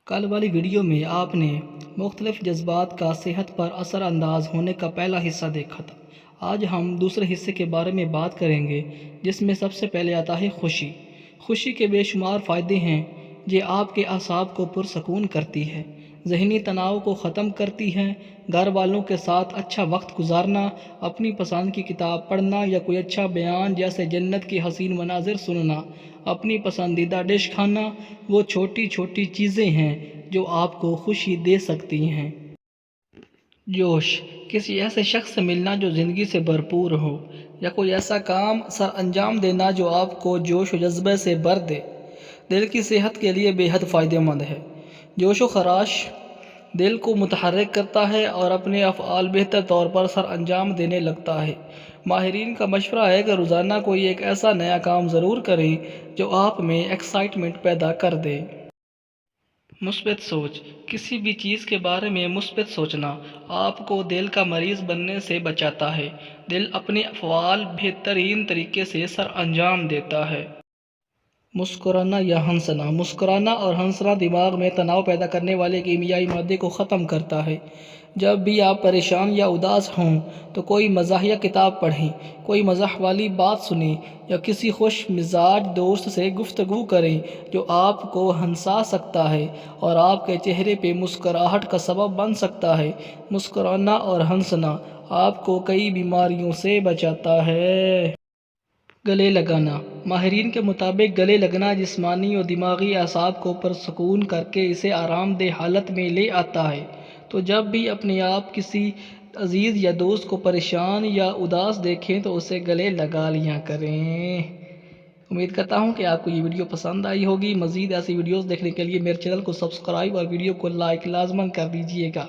کل والی ویڈیو میں آپ نے مختلف جذبات کا صحت پر اثر انداز ہونے کا پہلا حصہ دیکھا تھا۔ آج ہم دوسرے حصے کے بارے میں بات کریں گے، جس میں سب سے پہلے آتا ہے خوشی۔ خوشی کے بے شمار فائدے ہیں۔ یہ آپ کے اعصاب کو پرسکون کرتی ہے، ذہنی تناؤ کو ختم کرتی ہے۔ گھر والوں کے ساتھ اچھا وقت گزارنا، اپنی پسند کی کتاب پڑھنا یا کوئی اچھا بیان جیسے جنت کی حسین مناظر سننا، اپنی پسندیدہ ڈش کھانا، وہ چھوٹی چھوٹی چیزیں ہیں جو آپ کو خوشی دے سکتی ہیں۔ جوش، کسی ایسے شخص سے ملنا جو زندگی سے بھرپور ہو، یا کوئی ایسا کام سر انجام دینا جو آپ کو جوش و جذبے سے بھر دے، دل کی صحت کے لیے بے حد فائدہ مند ہے۔ جوش و خراش دل کو متحرک کرتا ہے اور اپنے افعال بہتر طور پر سر انجام دینے لگتا ہے۔ ماہرین کا مشورہ ہے کہ روزانہ کوئی ایک ایسا نیا کام ضرور کریں جو آپ میں ایکسائٹمنٹ پیدا کر دے۔ مثبت سوچ، کسی بھی چیز کے بارے میں مثبت سوچنا آپ کو دل کا مریض بننے سے بچاتا ہے۔ دل اپنے افعال بہترین طریقے سے سر انجام دیتا ہے۔ مسکرانا یا ہنسنا، مسکرانا اور ہنسنا دماغ میں تناؤ پیدا کرنے والے کیمیائی مادے کو ختم کرتا ہے۔ جب بھی آپ پریشان یا اداس ہوں تو کوئی مزاحیہ کتاب پڑھیں، کوئی مزاح والی بات سنیں یا کسی خوش مزاج دوست سے گفتگو کریں جو آپ کو ہنسا سکتا ہے اور آپ کے چہرے پہ مسکراہٹ کا سبب بن سکتا ہے۔ مسکرانا اور ہنسنا آپ کو کئی بیماریوں سے بچاتا ہے۔ گلے لگانا، ماہرین کے مطابق گلے لگنا جسمانی اور دماغی اعصاب کو پرسکون کر کے اسے آرام دہ حالت میں لے آتا ہے۔ تو جب بھی اپنے آپ کسی عزیز یا دوست کو پریشان یا اداس دیکھیں تو اسے گلے لگا لیا کریں۔ امید کرتا ہوں کہ آپ کو یہ ویڈیو پسند آئی ہوگی۔ مزید ایسی ویڈیوز دیکھنے کے لیے میرے چینل کو سبسکرائب اور ویڈیو کو لائک لازماً کر دیجیے گا۔